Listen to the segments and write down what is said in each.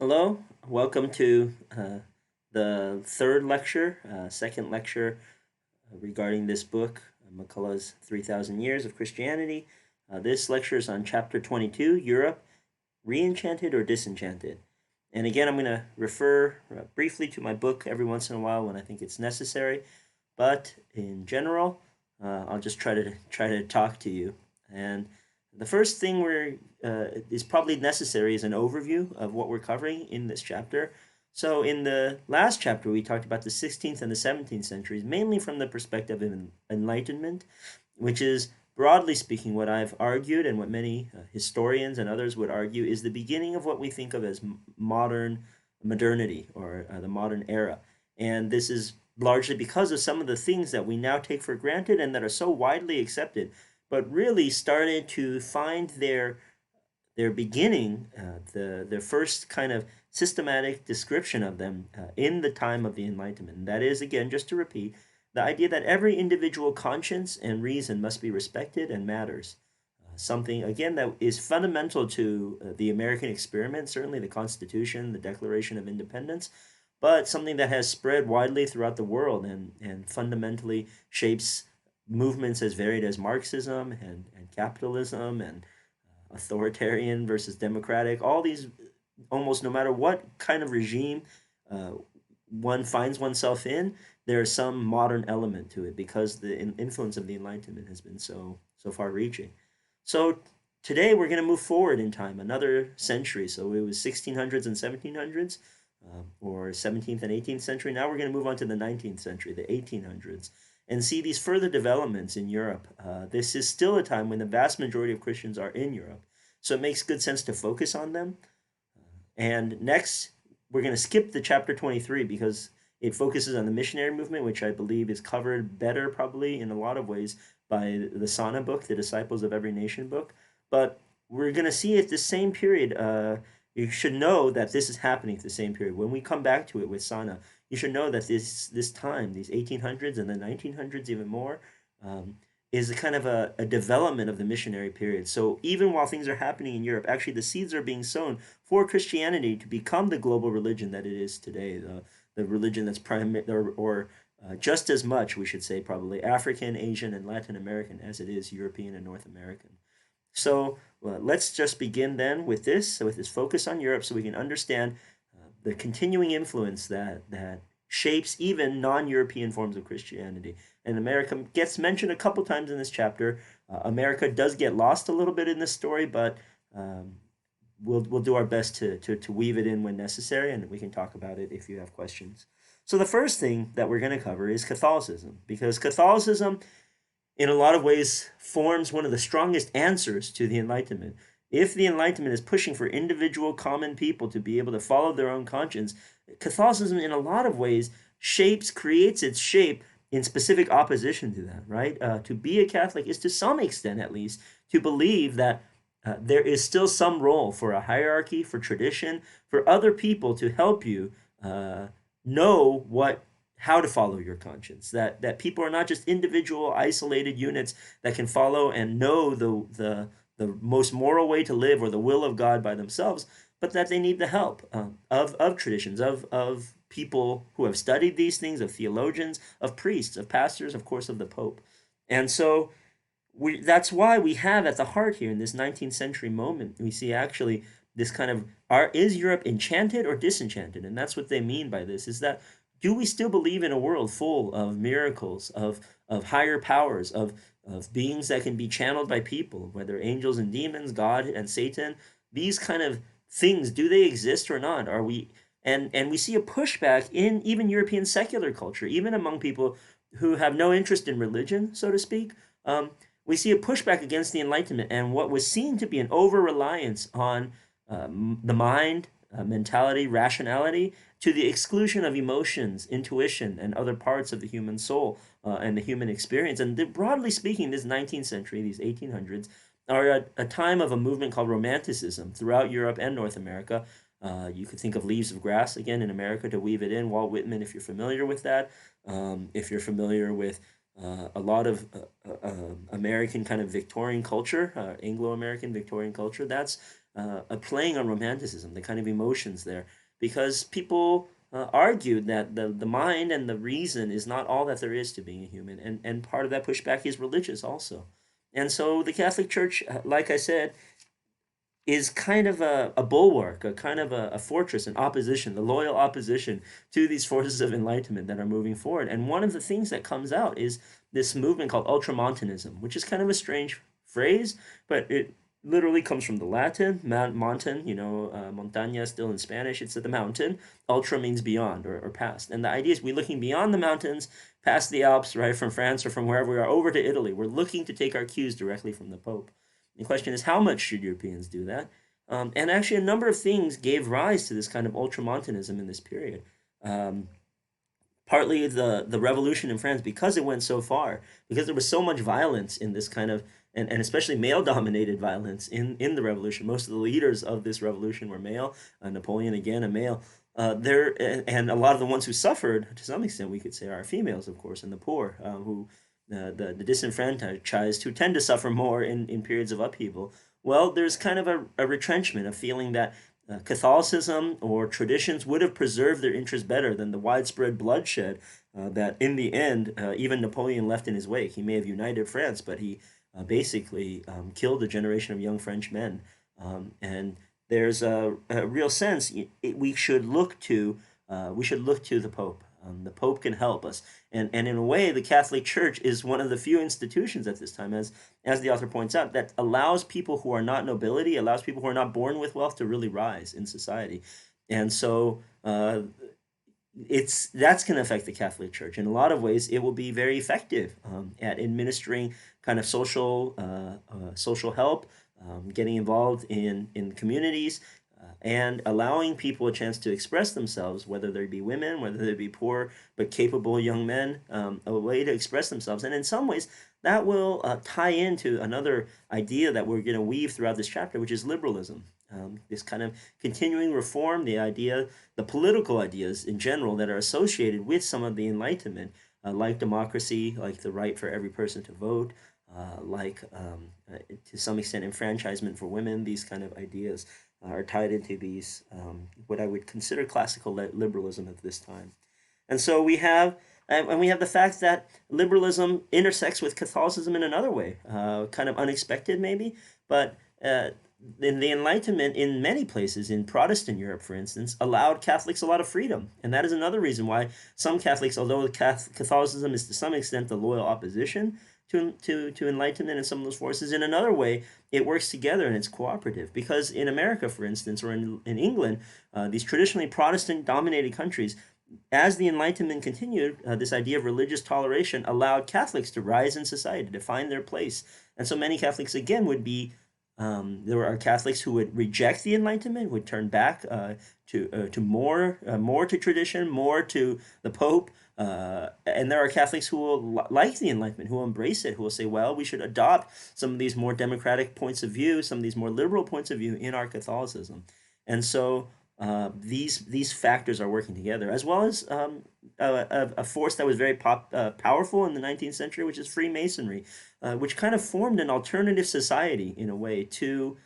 Hello, welcome to the third lecture, second lecture regarding this book, MacCulloch's 3,000 Years of Christianity. This lecture is on chapter 22, Europe, Re-enchanted or Disenchanted. And again, I'm going to refer briefly to my book every once in a while when I think it's necessary, but in general, I'll just try to talk to you. And the first thing we're is probably necessary is an overview of what we're covering in this chapter. So in the last chapter, we talked about the 16th and the 17th centuries, mainly from the perspective of Enlightenment, which is broadly speaking what I've argued and what many historians and others would argue is the beginning of what we think of as modernity or the modern era. And this is largely because of some of the things that we now take for granted and that are so widely accepted, but really started to find their beginning, their first kind of systematic description of them in the time of the Enlightenment. And that is, again, just to repeat, the idea that every individual conscience and reason must be respected and matters. Something, again, that is fundamental to the American experiment, certainly the Constitution, the Declaration of Independence, but something that has spread widely throughout the world and fundamentally shapes movements as varied as Marxism and capitalism and authoritarian versus democratic, all these almost no matter what kind of regime uh, one finds oneself in, there is some modern element to it because the influence of the Enlightenment has been so far reaching. So today we're going to move forward in time another century. So it was 1600s and 1700s, or 17th and 18th century. Now we're going to move on to the 19th century, the 1800s, and see these further developments in Europe. This is still a time when the vast majority of Christians are in Europe. So it makes good sense to focus on them. And next, we're going to skip the chapter 23 because it focuses on the missionary movement, which I believe is covered better, probably in a lot of ways, by the Sana book, the Disciples of Every Nation book. But we're going to see at the same period, you should know that this is happening at the same period. When we come back to it with Sana, you should know that this time, these 1800s and the 1900s even more, um, is a kind of a development of the missionary period. So even while things are happening in Europe, actually the seeds are being sown for Christianity to become the global religion that it is today, the religion that's just as much, we should say, probably African, Asian, and Latin American as it is European and North American. So let's just begin then with this focus on Europe, so we can understand the continuing influence that shapes even non-European forms of Christianity. And America gets mentioned a couple times in this chapter. America does get lost a little bit in this story, but um, we'll do our best to weave it in when necessary, and we can talk about it if you have questions. So the first thing that we're going to cover is Catholicism, because Catholicism in a lot of ways forms one of the strongest answers to the Enlightenment. If the Enlightenment is pushing for individual common people to be able to follow their own conscience, Catholicism in a lot of ways creates its shape in specific opposition to that, right? To be a Catholic is to some extent, at least, to believe that there is still some role for a hierarchy, for tradition, for other people to help you uh, know how to follow your conscience. That people are not just individual, isolated units that can follow and know the most moral way to live or the will of God by themselves, but that they need the help of traditions, of people who have studied these things, of theologians, of priests, of pastors, of course, of the Pope. And so that's why we have at the heart here in this 19th century moment, we see actually this kind of is Europe enchanted or disenchanted? And that's what they mean by this, is that do we still believe in a world full of miracles, of higher powers, of beings that can be channeled by people, whether angels and demons, God and Satan, these kind of things, do they exist or not? Are we and we see a pushback in even European secular culture, even among people who have no interest in religion, so to speak. We see a pushback against the Enlightenment and what was seen to be an over reliance on the mind, mentality, rationality, to the exclusion of emotions, intuition, and other parts of the human soul and the human experience. And broadly speaking, this 19th century, these 1800s, are a time of a movement called Romanticism throughout Europe and North America. You could think of Leaves of Grass again in America to weave it in. Walt Whitman, if you're familiar with that. If you're familiar with a lot of American kind of Victorian culture, Anglo-American Victorian culture, that's playing on romanticism, the kind of emotions there, because people argued that the mind and the reason is not all that there is to being a human, and part of that pushback is religious also. And so the Catholic Church, like I said, is kind of a bulwark, a kind of a fortress, an opposition, the loyal opposition to these forces of enlightenment that are moving forward. And one of the things that comes out is this movement called Ultramontanism, which is kind of a strange phrase, but it literally comes from the Latin, mountain, montaña still in Spanish, it's the mountain. Ultra means beyond or past. And the idea is we're looking beyond the mountains, past the Alps, right, from France or from wherever we are, over to Italy. We're looking to take our cues directly from the Pope. The question is, how much should Europeans do that? And actually, a number of things gave rise to this kind of ultramontanism in this period. Um, Partly the revolution in France, because it went so far, because there was so much violence in this kind of, and especially male dominated violence in the revolution. Most of the leaders of this revolution were male. Napoleon, again, a male. There and a lot of the ones who suffered, to some extent, we could say, are females, of course, and the poor, who the disenfranchised, who tend to suffer more in periods of upheaval. Well, there's kind of a retrenchment, a feeling that Catholicism or traditions would have preserved their interests better than the widespread bloodshed that, in the end, even Napoleon left in his wake. He may have united France, but he basically killed a generation of young French men. And there's a real sense we should look to the Pope. The Pope can help us, and in a way, the Catholic Church is one of the few institutions at this time, as the author points out, that allows people who are not nobility, allows people who are not born with wealth to really rise in society, and so that's going to affect the Catholic Church in a lot of ways. It will be very effective at administering kind of social help, getting involved in communities, and allowing people a chance to express themselves, whether they be women, whether they be poor but capable young men, a way to express themselves. And in some ways, that will tie into another idea that we're going to weave throughout this chapter, which is liberalism. This kind of continuing reform, the political ideas in general that are associated with some of the Enlightenment, like democracy, like the right for every person to vote, to some extent enfranchisement for women, these kind of ideas are tied into these, what I would consider classical liberalism at this time. And so we have the fact that liberalism intersects with Catholicism in another way, kind of unexpected maybe, but in the Enlightenment, in many places, in Protestant Europe, for instance, allowed Catholics a lot of freedom. And that is another reason why some Catholics, although Catholicism is to some extent the loyal opposition to Enlightenment and some of those forces, in another way, it works together and it's cooperative. Because in America, for instance, or in England, these traditionally Protestant-dominated countries, as the Enlightenment continued, this idea of religious toleration allowed Catholics to rise in society, to find their place. And so many Catholics, again, there are Catholics who would reject the Enlightenment, would turn back to more to tradition, more to the Pope, and there are Catholics who will like the Enlightenment, who will embrace it, who will say, well, we should adopt some of these more democratic points of view, some of these more liberal points of view in our Catholicism. And so these factors are working together, as well as a force that was very powerful in the 19th century, which is Freemasonry, which kind of formed an alternative society in a way to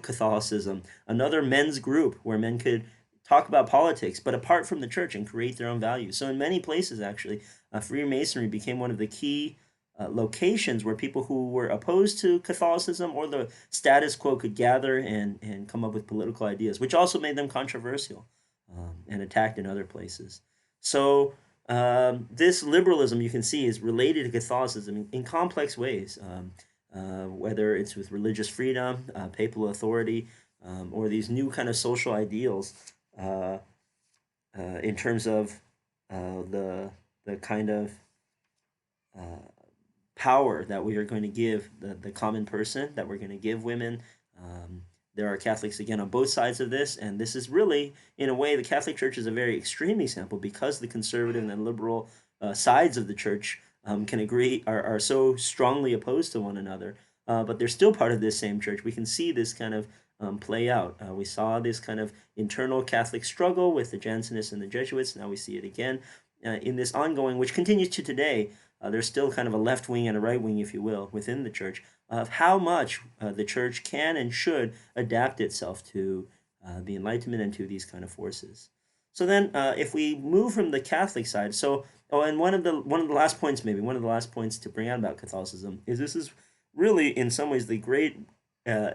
Catholicism, another men's group where men could talk about politics, but apart from the church and create their own values. So in many places, actually, Freemasonry became one of the key locations where people who were opposed to Catholicism or the status quo could gather and come up with political ideas, which also made them controversial and attacked in other places. So this liberalism, you can see, is related to Catholicism in complex ways, whether it's with religious freedom, papal authority, or these new kind of social ideals in terms of the kind of power that we are going to give the common person, that we're going to give women. There are Catholics, again, on both sides of this, and this is really, in a way, the Catholic Church is a very extreme example because the conservative and liberal sides of the church can agree, are so strongly opposed to one another, but they're still part of this same church. We can see this kind of play out. We saw this kind of internal Catholic struggle with the Jansenists and the Jesuits. Now we see it again in this ongoing, which continues to today, there's still kind of a left wing and a right wing, if you will, within the church, of how much the church can and should adapt itself to the Enlightenment and to these kind of forces. So then, if we move from the Catholic side, so and one of the last points, maybe one of the last points to bring out about Catholicism is this is really in some ways the uh,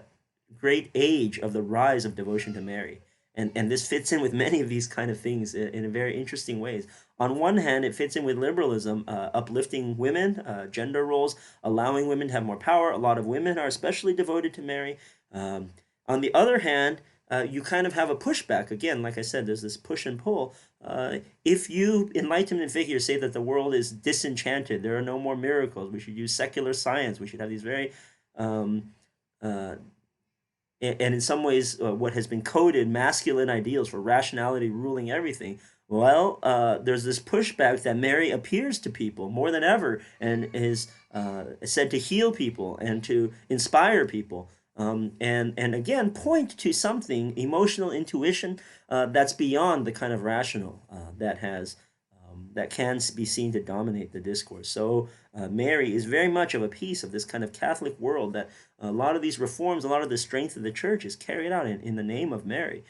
great age of the rise of devotion to Mary. And this fits in with many of these kind of things in a very interesting ways. On one hand, it fits in with liberalism, uplifting women, gender roles, allowing women to have more power. A lot of women are especially devoted to Mary. Um, on the other hand, you kind of have a pushback. Again, like I said, there's this push and pull. If you Enlightenment figures say that the world is disenchanted, there are no more miracles, we should use secular science, we should have these very um, uh, and in some ways, what has been coded masculine ideals for rationality ruling everything. Well, there's this pushback that Mary appears to people more than ever and is said to heal people and to inspire people. And again, point to something, emotional intuition, that's beyond the kind of rational that can be seen to dominate the discourse. So Mary is very much of a piece of this kind of Catholic world that a lot of these reforms, a lot of the strength of the church is carried out in the name of Mary,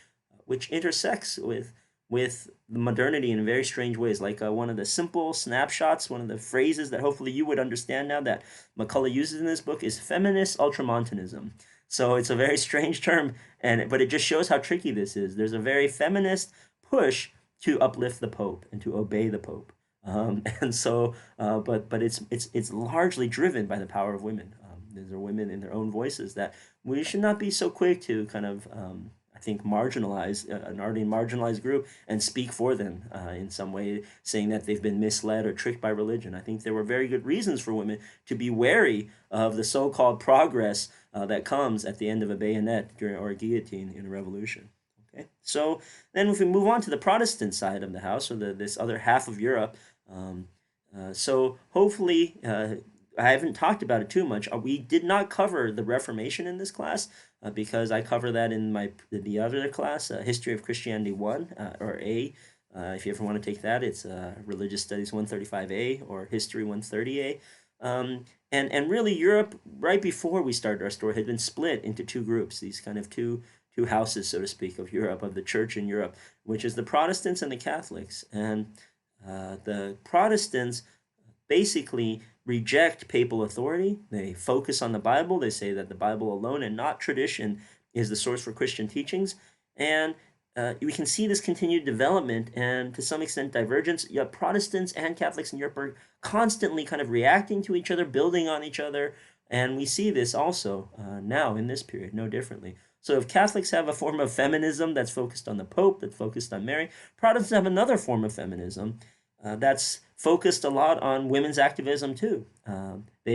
which intersects with modernity in very strange ways. Like one of the simple snapshots, one of the phrases that hopefully you would understand now that MacCulloch uses in this book is feminist ultramontanism. So it's a very strange term, but it just shows how tricky this is. There's a very feminist push to uplift the Pope and to obey the Pope. And so, but it's largely driven by the power of women. These are women in their own voices that we should not be so quick to kind of, I think, marginalize an already marginalized group and speak for them in some way, saying that they've been misled or tricked by religion. I think there were very good reasons for women to be wary of the so-called progress that comes at the end of a bayonet or a guillotine in a revolution. Okay, so then if we move on to the Protestant side of the house, or this other half of Europe, so hopefully I haven't talked about it too much. We did not cover the Reformation in this class because I cover that in the other class, History of Christianity 1 or A. If you ever want to take that, it's Religious Studies 135A or History 130A. And really Europe, right before we started our story, had been split into two groups, these kind of two houses, so to speak, of Europe, of the church in Europe, which is the Protestants and the Catholics. And the Protestants basically reject papal authority. They focus on the Bible. They say that the Bible alone and not tradition is the source for Christian teachings. And we can see this continued development and to some extent divergence. You have Protestants and Catholics in Europe are constantly kind of reacting to each other, building on each other. And we see this also now in this period, no differently. So if Catholics have a form of feminism that's focused on the Pope, that's focused on Mary, Protestants have another form of feminism that's focused a lot on women's activism too.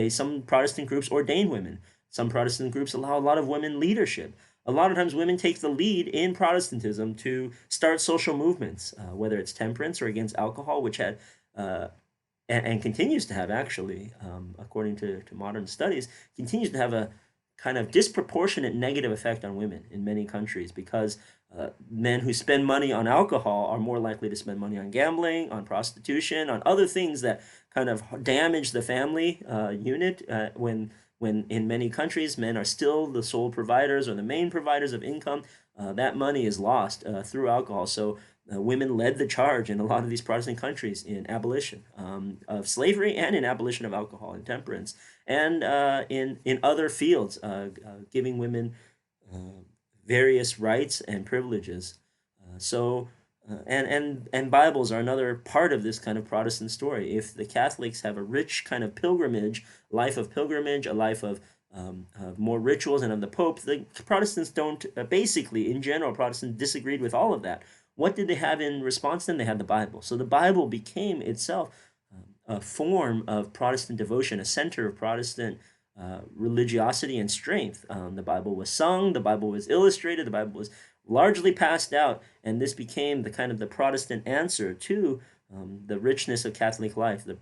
Some Protestant groups ordain women. Some Protestant groups allow a lot of women leadership. A lot of times women take the lead in Protestantism to start social movements, whether it's temperance or against alcohol, which had and continues to have actually, according to modern studies, continues to have a kind of disproportionate negative effect on women in many countries because men who spend money on alcohol are more likely to spend money on gambling, on prostitution, on other things that kind of damage the family unit when in many countries men are still the sole providers or the main providers of income. That money is lost through alcohol. So women led the charge in a lot of these Protestant countries in abolition of slavery and in abolition of alcohol and temperance, and in other fields, giving women various rights and privileges. And Bibles are another part of this kind of Protestant story. If the Catholics have a rich kind of pilgrimage, life of pilgrimage, a life of more rituals and of the Pope, the Protestants don't, basically, in general, Protestants disagreed with all of that. What did they have in response then? They had the Bible. So the Bible became itself a form of Protestant devotion, a center of Protestant religiosity and strength. The Bible was sung, the Bible was illustrated, the Bible was largely passed out, and this became the kind of the Protestant answer to the richness of Catholic life, the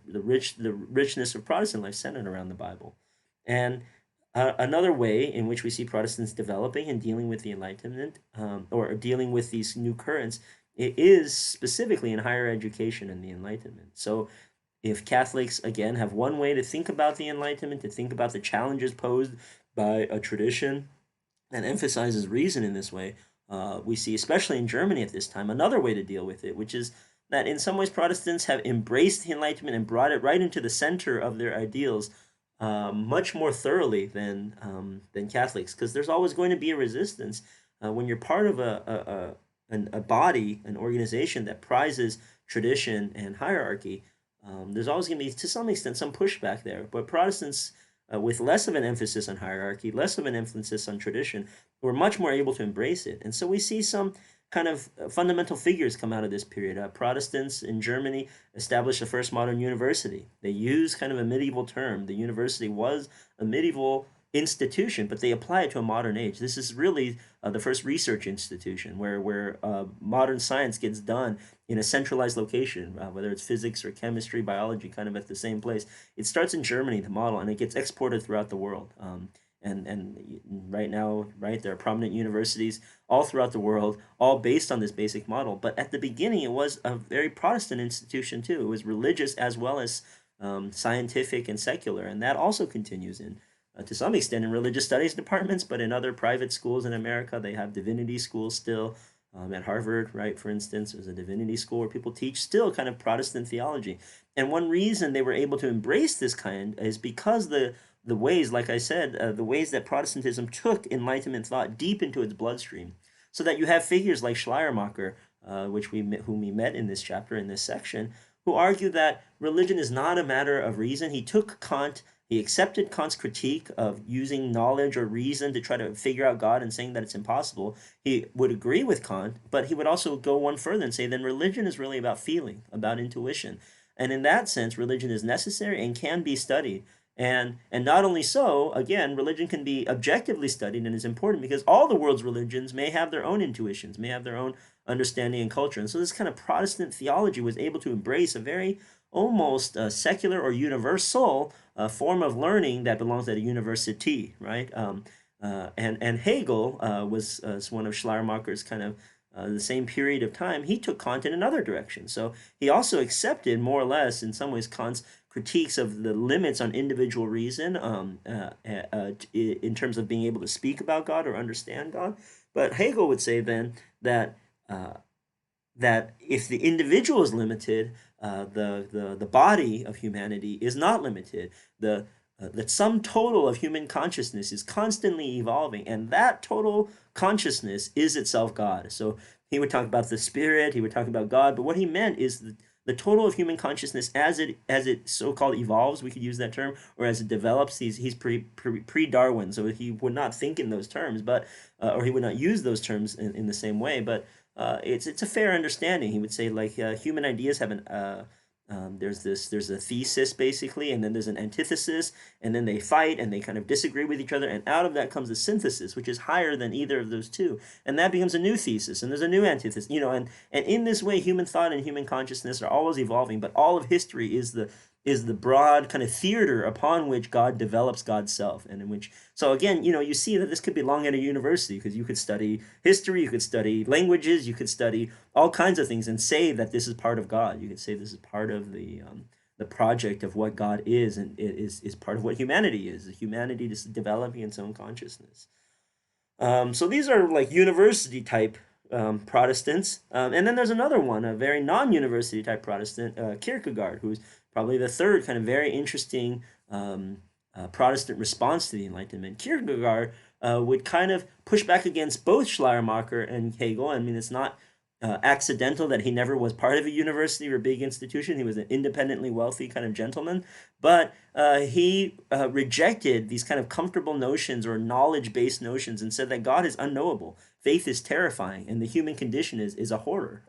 richness of Protestant life centered around the Bible. And another way in which we see Protestants developing and dealing with the Enlightenment or dealing with these new currents, it is specifically in higher education and the Enlightenment. So if Catholics, again, have one way to think about the Enlightenment, to think about the challenges posed by a tradition that emphasizes reason in this way, we see, especially in Germany at this time, another way to deal with it, which is that in some ways Protestants have embraced the Enlightenment and brought it right into the center of their ideals much more thoroughly than Catholics, because there's always going to be a resistance when you're part of a body, an organization that prizes tradition and hierarchy. There's always going to be, to some extent, some pushback there. But Protestants, with less of an emphasis on hierarchy, less of an emphasis on tradition, were much more able to embrace it. And so we see some kind of fundamental figures come out of this period. Protestants in Germany established the first modern university. They used kind of a medieval term. The university was a medieval institution, but they apply it to a modern age. This is really the first research institution where modern science gets done in a centralized location, whether it's physics or chemistry, biology, kind of at the same place. It starts in Germany, the model, and it gets exported throughout the world. And right now, right, there are prominent universities all throughout the world, all based on this basic model. But at the beginning, it was a very Protestant institution too. It was religious as well as scientific and secular, and that also continues in to some extent in religious studies departments, but in other private schools in America, they have divinity schools still. At Harvard, right, for instance, there's a divinity school where people teach still kind of Protestant theology. And one reason they were able to embrace this kind is because the ways, like I said, the ways that Protestantism took Enlightenment thought deep into its bloodstream, so that you have figures like Schleiermacher, whom we met in this chapter, in this section, who argue that religion is not a matter of reason. He took Kant. He accepted Kant's critique of using knowledge or reason to try to figure out God and saying that it's impossible. He would agree with Kant, but he would also go one further and say then religion is really about feeling, about intuition. And in that sense, religion is necessary and can be studied. And not only so, again, religion can be objectively studied and is important because all the world's religions may have their own intuitions, may have their own understanding and culture. And so this kind of Protestant theology was able to embrace a very almost secular or universal form of learning that belongs at a university, right? And Hegel was one of Schleiermacher's kind of the same period of time. He took Kant in another direction. So he also accepted more or less, in some ways, Kant's critiques of the limits on individual reason in terms of being able to speak about God or understand God. But Hegel would say then that that if the individual is limited, the body of humanity is not limited. The sum total of human consciousness is constantly evolving, and that total consciousness is itself God. So he would talk about the spirit, he would talk about God, but what he meant is the total of human consciousness as it so-called evolves, we could use that term, or as it develops. He's pre-Darwin, so he would not think in those terms, but or he would not use those terms in the same way. But it's a fair understanding. He would say like human ideas have there's a thesis basically, and then there's an antithesis, and then they fight and they kind of disagree with each other, and out of that comes a synthesis, which is higher than either of those two, and that becomes a new thesis, and there's a new antithesis, and in this way, human thought and human consciousness are always evolving, but all of history is the broad kind of theater upon which God develops God's self, and in which, so again, you see that this could belong at a university, because you could study history, you could study languages, you could study all kinds of things and say that this is part of God. You could say this is part of the project of what God is, and it is part of what humanity is. Humanity is developing its own consciousness. So these are like university type Protestants. And then there's another one, a very non-university type Protestant, Kierkegaard, who's probably the third kind of very interesting Protestant response to the Enlightenment. Kierkegaard would kind of push back against both Schleiermacher and Hegel. I mean, it's not accidental that he never was part of a university or a big institution. He was an independently wealthy kind of gentleman, but he rejected these kind of comfortable notions or knowledge-based notions and said that God is unknowable. Faith is terrifying, and the human condition is a horror.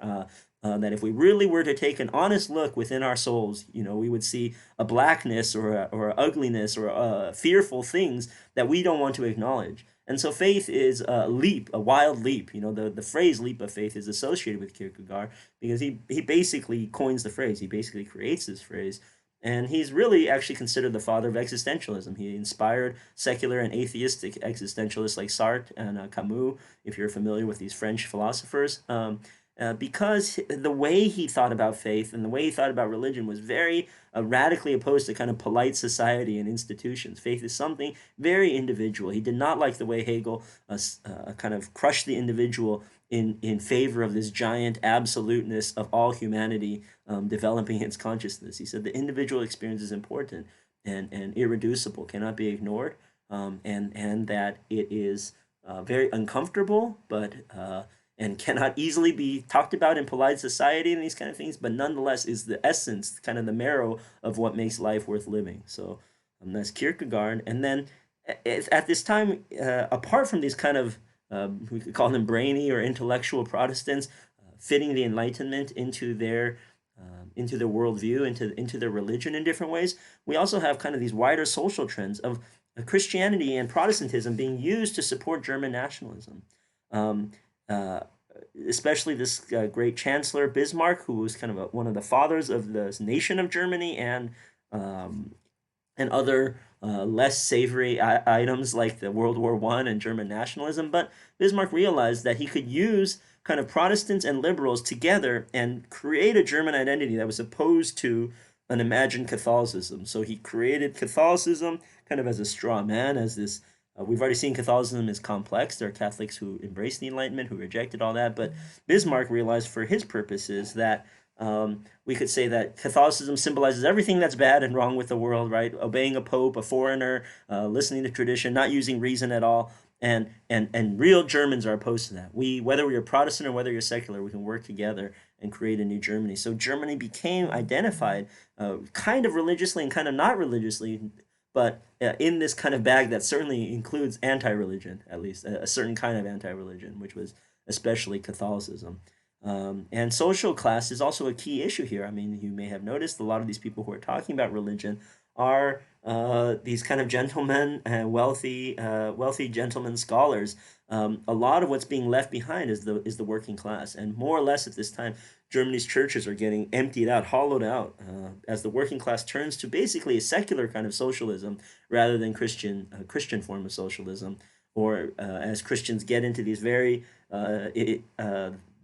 That if we really were to take an honest look within our souls, we would see a blackness or a ugliness or fearful things that we don't want to acknowledge. And so faith is a leap, a wild leap. The phrase leap of faith is associated with Kierkegaard because he basically coins the phrase. He basically creates this phrase. And he's really actually considered the father of existentialism. He inspired secular and atheistic existentialists like Sartre and Camus, if you're familiar with these French philosophers. because the way he thought about faith and the way he thought about religion was very radically opposed to kind of polite society and institutions. Faith is something very individual. He did not like the way Hegel kind of crushed the individual in favor of this giant absoluteness of all humanity developing its consciousness. He said the individual experience is important and irreducible, cannot be ignored, and that it is very uncomfortable, but and cannot easily be talked about in polite society and these kind of things, but nonetheless is the essence, kind of the marrow of what makes life worth living. So that's Kierkegaard. And then at this time, apart from these kind of, we could call them brainy or intellectual Protestants, fitting the Enlightenment into their worldview, into their religion in different ways, we also have kind of these wider social trends of Christianity and Protestantism being used to support German nationalism. Um, uh, Especially this great Chancellor Bismarck, who was kind of one of the fathers of the nation of Germany, um, and other less savory items like the World War I and German nationalism. But Bismarck realized that he could use kind of Protestants and liberals together and create a German identity that was opposed to an imagined Catholicism. So he created Catholicism kind of as a straw man, as this. We've already seen Catholicism is complex. There are Catholics who embraced the Enlightenment, who rejected all that. But Bismarck realized for his purposes that we could say that Catholicism symbolizes everything that's bad and wrong with the world, right? Obeying a pope, a foreigner, listening to tradition, not using reason at all. And real Germans are opposed to that. Whether you're Protestant or whether you're secular, we can work together and create a new Germany. So Germany became identified kind of religiously and kind of not religiously, but in this kind of bag that certainly includes anti-religion, at least a certain kind of anti-religion, which was especially Catholicism. And social class is also a key issue here. I mean, you may have noticed a lot of these people who are talking about religion are these kind of gentlemen, wealthy gentlemen scholars. A lot of what's being left behind is the working class, and more or less at this time, Germany's churches are getting emptied out, hollowed out, as the working class turns to basically a secular kind of socialism rather than Christian form of socialism, or as Christians get into these very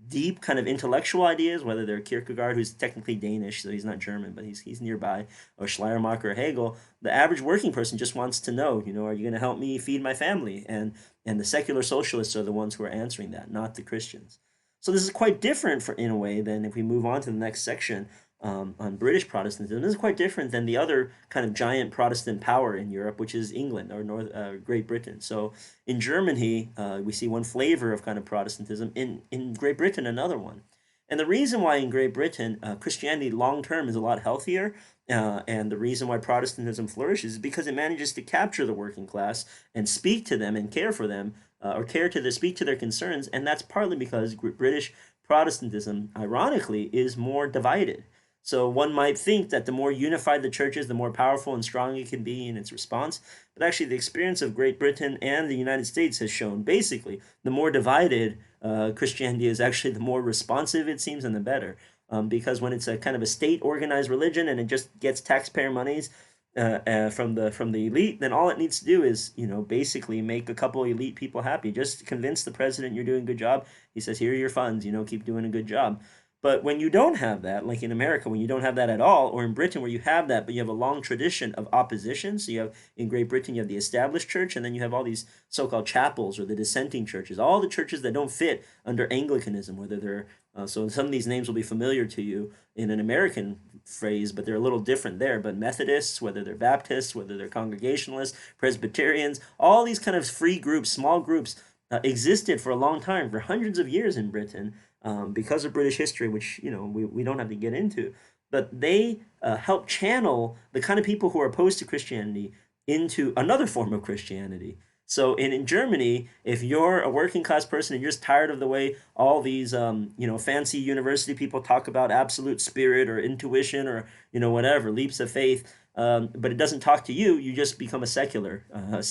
deep kind of intellectual ideas, whether they're Kierkegaard, who's technically Danish, so he's not German, but he's nearby, or Schleiermacher or Hegel. The average working person just wants to know, are you going to help me feed my family? And the secular socialists are the ones who are answering that, not the Christians. So this is quite different in a way than if we move on to the next section on British Protestantism. This is quite different than the other kind of giant Protestant power in Europe, which is England or Great Britain. So in Germany, we see one flavor of kind of Protestantism. In Great Britain, another one. And the reason why in Great Britain Christianity long term is a lot healthier, and the reason why Protestantism flourishes is because it manages to capture the working class and speak to them and care for them, or speak to their concerns. And that's partly because British Protestantism, ironically, is more divided. So one might think that the more unified the church is, the more powerful and strong it can be in its response. But actually, the experience of Great Britain and the United States has shown basically the more divided Christianity is, actually the more responsive it seems and the better. Because when it's a kind of a state-organized religion and it just gets taxpayer monies from the elite, then all it needs to do is basically make a couple elite people happy. Just convince the president you're doing a good job. He says, here are your funds. Keep doing a good job. But when you don't have that, like in America, when you don't have that at all, or in Britain where you have that, but you have a long tradition of opposition. So you have, in Great Britain, you have the established church, and then you have all these so-called chapels or the dissenting churches, all the churches that don't fit under Anglicanism, whether they're, so some of these names will be familiar to you in an American phrase, but they're a little different there. But Methodists, whether they're Baptists, whether they're Congregationalists, Presbyterians, all these kind of free groups, small groups, existed for a long time, for hundreds of years in Britain, because of British history, which we don't have to get into. But they help channel the kind of people who are opposed to Christianity into another form of Christianity. So in Germany, if you're a working class person and you're just tired of the way all these fancy university people talk about absolute spirit or intuition or whatever leaps of faith, but it doesn't talk to you, you just become a secular.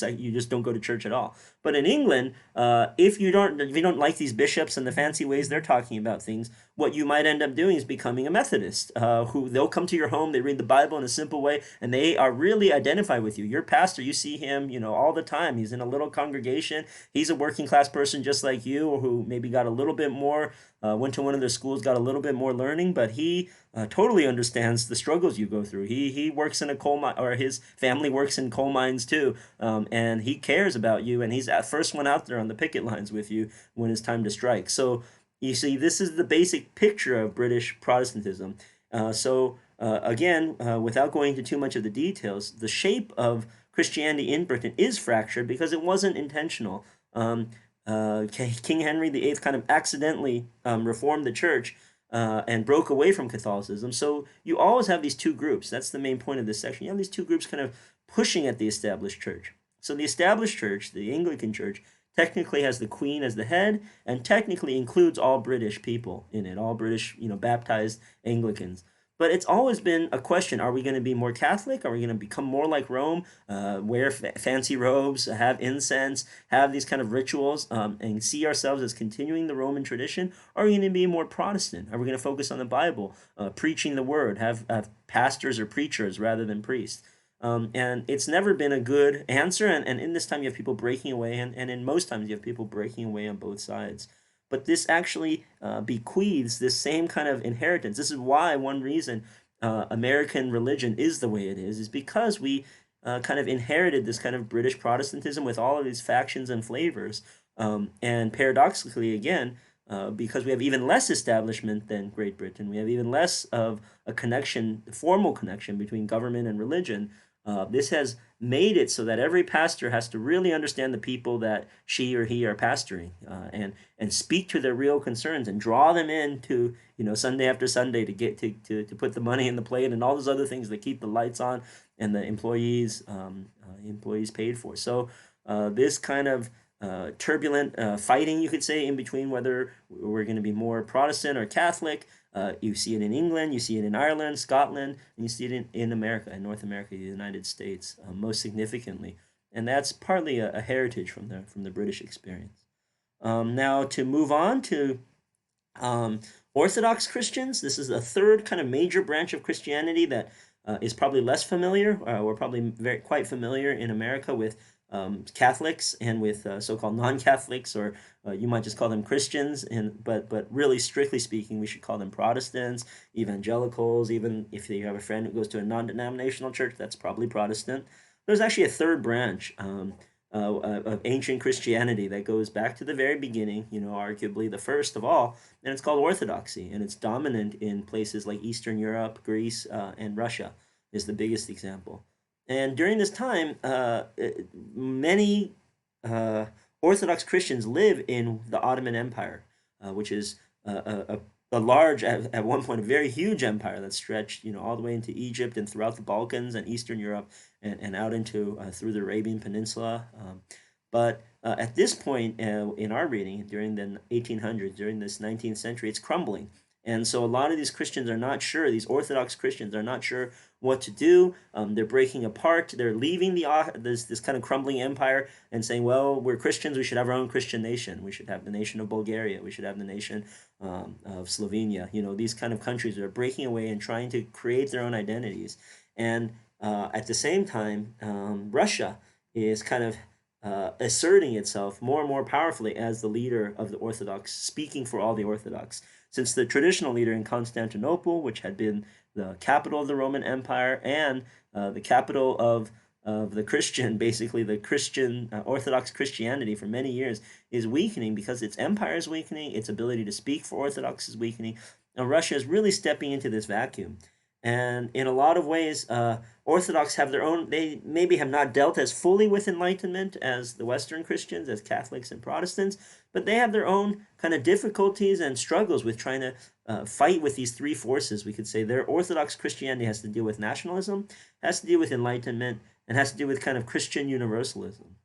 You just don't go to church at all. But in England, if you don't like these bishops and the fancy ways they're talking about things, what you might end up doing is becoming a Methodist, who they'll come to your home, they read the Bible in a simple way, and they are really identified with you. Your pastor, you see him, all the time. He's in a little congregation. He's a working class person just like you, or who maybe got a little bit more went to one of their schools, got a little bit more learning, but he totally understands the struggles you go through. He works in a coal mine, or his family works in coal mines too, and he cares about you. And he's at first one out there on the picket lines with you when it's time to strike. So you see, this is the basic picture of British Protestantism. Again, without going into too much of the details, the shape of Christianity in Britain is fractured because it wasn't intentional. King Henry VIII kind of accidentally reformed the church and broke away from Catholicism. So you always have these two groups. That's the main point of this section. You have these two groups kind of pushing at the established church. So the established church, the Anglican church, technically has the Queen as the head, and technically includes all British people in it, all British, baptized Anglicans. But it's always been a question: are we going to be more Catholic? Are we going to become more like Rome? Wear fancy robes, have incense, have these kind of rituals, and see ourselves as continuing the Roman tradition? Or are we going to be more Protestant? Are we going to focus on the Bible, preaching the word, have pastors or preachers rather than priests? And it's never been a good answer. And in this time, you have people breaking away, and in most times, you have people breaking away on both sides. But this actually bequeaths this same kind of inheritance. This is why one reason American religion is the way it is because we kind of inherited this kind of British Protestantism with all of these factions and flavors. And paradoxically, again, because we have even less establishment than Great Britain, we have even less of a connection, formal connection between government and religion. This has made it so that every pastor has to really understand the people that she or he are pastoring, and speak to their real concerns and draw them into Sunday after Sunday to get to put the money in the plate and all those other things that keep the lights on and the employees paid for. So this kind of turbulent fighting, you could say, in between whether we're going to be more Protestant or Catholic. You see it in England, you see it in Ireland, Scotland, and you see it in America, in North America, the United States, most significantly. And that's partly a heritage from the British experience. Now, to move on to Orthodox Christians, this is a third kind of major branch of Christianity that is probably less familiar, or probably quite familiar in America with Catholics and with so-called non-Catholics, or you might just call them Christians. But really, strictly speaking, we should call them Protestants, evangelicals. Even if you have a friend who goes to a non-denominational church, that's probably Protestant. There's actually a third branch of ancient Christianity that goes back to the very beginning, arguably the first of all, and it's called Orthodoxy, and it's dominant in places like Eastern Europe, Greece, and Russia is the biggest example. And during this time, many Orthodox Christians live in the Ottoman Empire, which is a large, at one point, a very huge empire that stretched, all the way into Egypt and throughout the Balkans and Eastern Europe and out into through the Arabian Peninsula. But at this point in our reading, during the 1800s, during this 19th century, it's crumbling. And so a lot of these Christians are not sure, these Orthodox Christians are not sure what to do. They're breaking apart. They're leaving this kind of crumbling empire and saying, well, we're Christians. We should have our own Christian nation. We should have the nation of Bulgaria. We should have the nation of Slovenia. These kind of countries are breaking away and trying to create their own identities. And at the same time, Russia is kind of asserting itself more and more powerfully as the leader of the Orthodox, speaking for all the Orthodox. Since the traditional leader in Constantinople, which had been the capital of the Roman Empire and the capital of the Christian, basically the Christian, Orthodox Christianity for many years, is weakening because its empire is weakening, its ability to speak for Orthodox is weakening, and Russia is really stepping into this vacuum. And in a lot of ways, Orthodox have their own, they maybe have not dealt as fully with Enlightenment as the Western Christians, as Catholics and Protestants, but they have their own kind of difficulties and struggles with trying to fight with these three forces. We could say their Orthodox Christianity has to deal with nationalism, has to deal with Enlightenment, and has to do with kind of Christian universalism.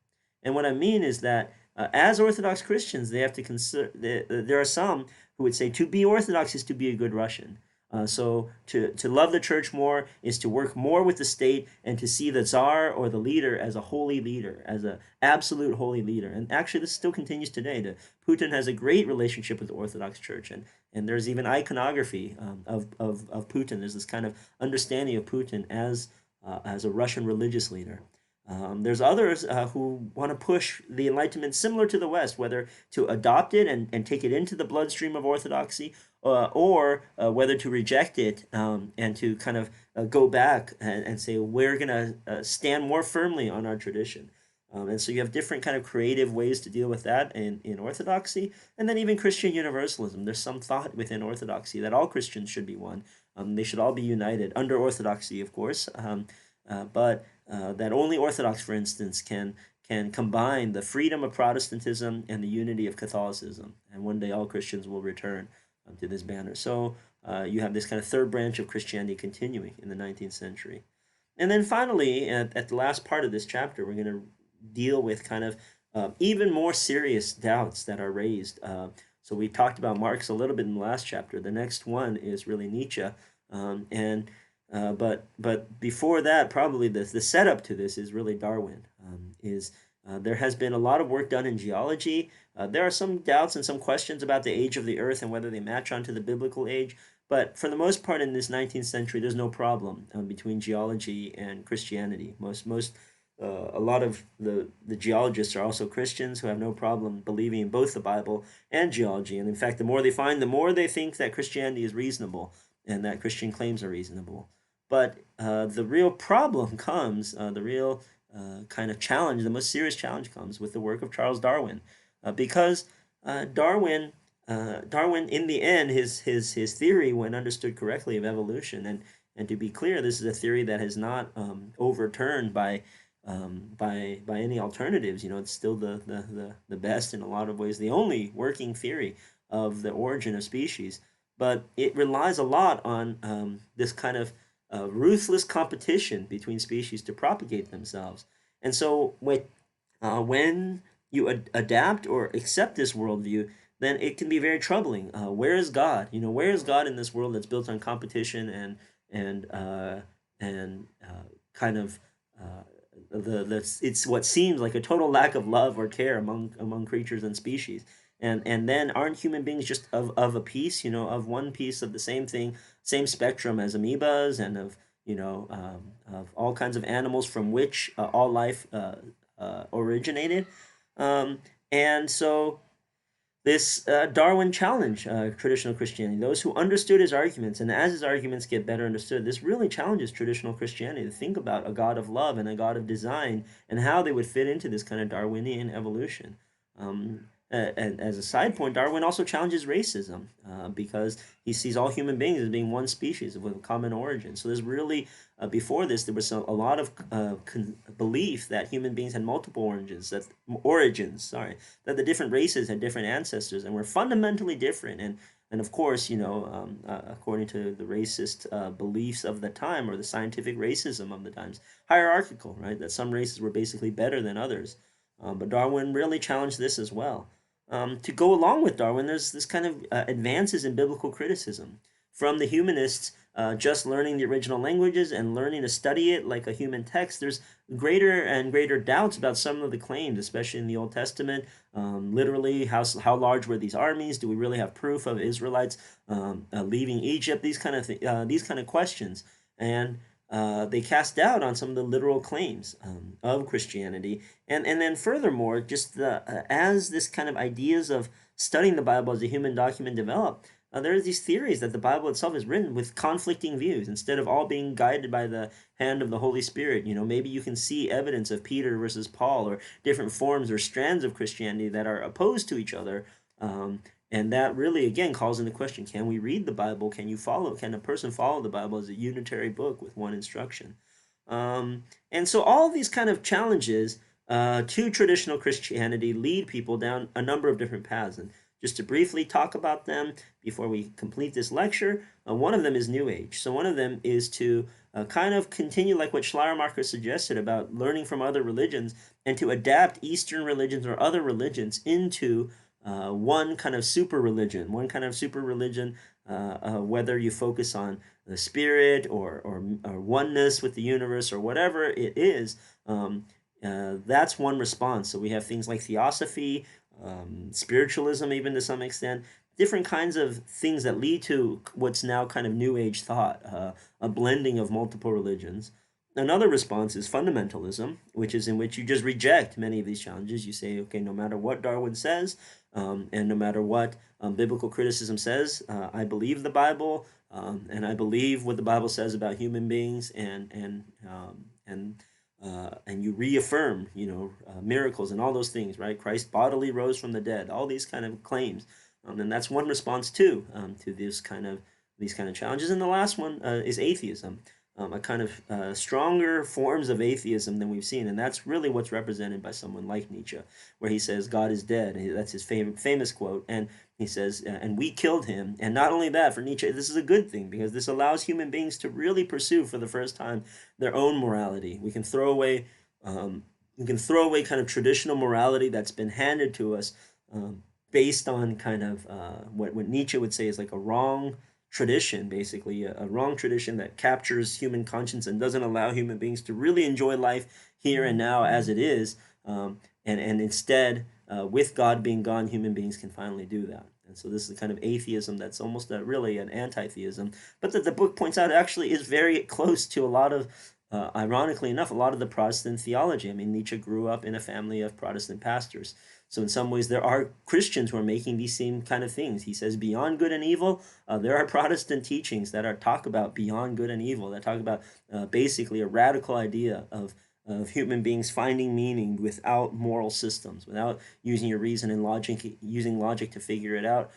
And what I mean is that as Orthodox Christians, they have to consider, there are some who would say to be Orthodox is to be a good Russian. So to love the church more is to work more with the state and to see the czar or the leader as a holy leader, as an absolute holy leader. And actually, this still continues today. Putin has a great relationship with the Orthodox Church, and there's even iconography of Putin. There's this kind of understanding of Putin as a Russian religious leader. There's others who want to push the Enlightenment similar to the West, whether to adopt it and take it into the bloodstream of Orthodoxy, or whether to reject it, and to kind of go back and say we're going to stand more firmly on our tradition. And so you have different kind of creative ways to deal with that in Orthodoxy, and then even Christian universalism. There's some thought within Orthodoxy that all Christians should be one. They should all be united under Orthodoxy, of course, but that only Orthodox, for instance, can combine the freedom of Protestantism and the unity of Catholicism. And one day all Christians will return to this banner. So you have this kind of third branch of Christianity continuing in the 19th century. And then finally, at the last part of this chapter, we're going to deal with kind of even more serious doubts that are raised. So we talked about Marx a little bit in the last chapter. The next one is really Nietzsche. But before that, probably the setup to this is really Darwin. There has been a lot of work done in geology. There are some doubts and some questions about the age of the Earth and whether they match onto the biblical age. But for the most part, in this 19th century, there's no problem between geology and Christianity. A lot of the geologists are also Christians who have no problem believing in both the Bible and geology. And in fact, the more they find, the more they think that Christianity is reasonable and that Christian claims are reasonable. But the real problem comes, the real kind of challenge, the most serious challenge comes with the work of Charles Darwin, because Darwin, in the end, his theory, when understood correctly, of evolution, and to be clear, this is a theory that has not overturned by any alternatives. It's still the best, in a lot of ways, the only working theory of the origin of species. But it relies a lot on this kind of ruthless competition between species to propagate themselves. And so when you adapt or accept this worldview, then it can be very troubling. Where is God? Where is God in this world that's built on competition and kind of it's what seems like a total lack of love or care among creatures and species. And then aren't human beings just of a piece, of one piece of the same thing, same spectrum as amoebas and of all kinds of animals from which all life originated. And so this Darwin challenged traditional Christianity. Those who understood his arguments, and as his arguments get better understood, this really challenges traditional Christianity to think about a God of love and a God of design and how they would fit into this kind of Darwinian evolution. And as a side point, Darwin also challenges racism because he sees all human beings as being one species with a common origin. So there's really, before this, there was a lot of belief that human beings had multiple origins, that the different races had different ancestors and were fundamentally different. And of course, according to the racist beliefs of the time, or the scientific racism of the times, hierarchical, right? That some races were basically better than others. But Darwin really challenged this as well. To go along with Darwin, there's this kind of advances in biblical criticism from the humanists. Just learning the original languages and learning to study it like a human text, there's greater and greater doubts about some of the claims, especially in the Old Testament. Literally, how large were these armies? Do we really have proof of Israelites leaving Egypt? These kind of questions, and they cast doubt on some of the literal claims of Christianity. And then furthermore, just as this kind of ideas of studying the Bible as a human document develop, there are these theories that the Bible itself is written with conflicting views instead of all being guided by the hand of the Holy Spirit. Maybe you can see evidence of Peter versus Paul, or different forms or strands of Christianity that are opposed to each other. And that really, again, calls into question, can we read the Bible? Can a person follow the Bible as a unitary book with one instruction? And so all these kind of challenges to traditional Christianity lead people down a number of different paths. And just to briefly talk about them before we complete this lecture, one of them is New Age. So one of them is to kind of continue like what Schleiermacher suggested about learning from other religions, and to adapt Eastern religions or other religions into one kind of super religion, whether you focus on the spirit or oneness with the universe or whatever it is. That's one response. So we have things like theosophy, spiritualism, even to some extent, different kinds of things that lead to what's now kind of New Age thought, a blending of multiple religions. another response is fundamentalism, which is in which you just reject many of these challenges. You say, okay, no matter what Darwin says, and no matter what biblical criticism says, I believe the Bible, and I believe what the Bible says about human beings, and you reaffirm, miracles and all those things, right? Christ bodily rose from the dead, all these kind of claims, and that's one response too, to these kind of challenges. And the last one is atheism, a kind of stronger forms of atheism than we've seen, and that's really what's represented by someone like Nietzsche, where he says God is dead. That's his famous quote, and he says, and we killed him. And not only that, for Nietzsche, this is a good thing because this allows human beings to really pursue for the first time their own morality. We can throw away kind of traditional morality that's been handed to us, based on kind of what Nietzsche would say is like a wrong tradition, basically a wrong tradition that captures human conscience and doesn't allow human beings to really enjoy life here and now as it is, and instead, with God being gone, human beings can finally do that. And so this is a kind of atheism that's almost really an anti-theism, but that the book points out actually is very close to a lot of, ironically enough, a lot of the Protestant theology. I mean, Nietzsche grew up in a family of Protestant pastors. So in some ways, there are Christians who are making these same kind of things. He says, beyond good and evil, there are Protestant teachings that talk about beyond good and evil, that talk about basically a radical idea of human beings finding meaning without moral systems, without using your reason and logic, using logic to figure it out,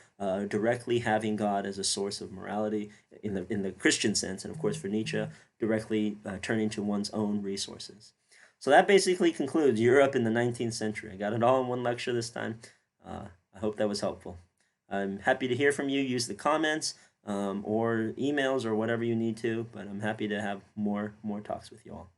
directly having God as a source of morality in the Christian sense, and of course for Nietzsche, directly turning to one's own resources. So that basically concludes Europe in the 19th century. I got it all in one lecture this time. I hope that was helpful. I'm happy to hear from you. Use the comments, or emails or whatever you need to, but I'm happy to have more talks with you all.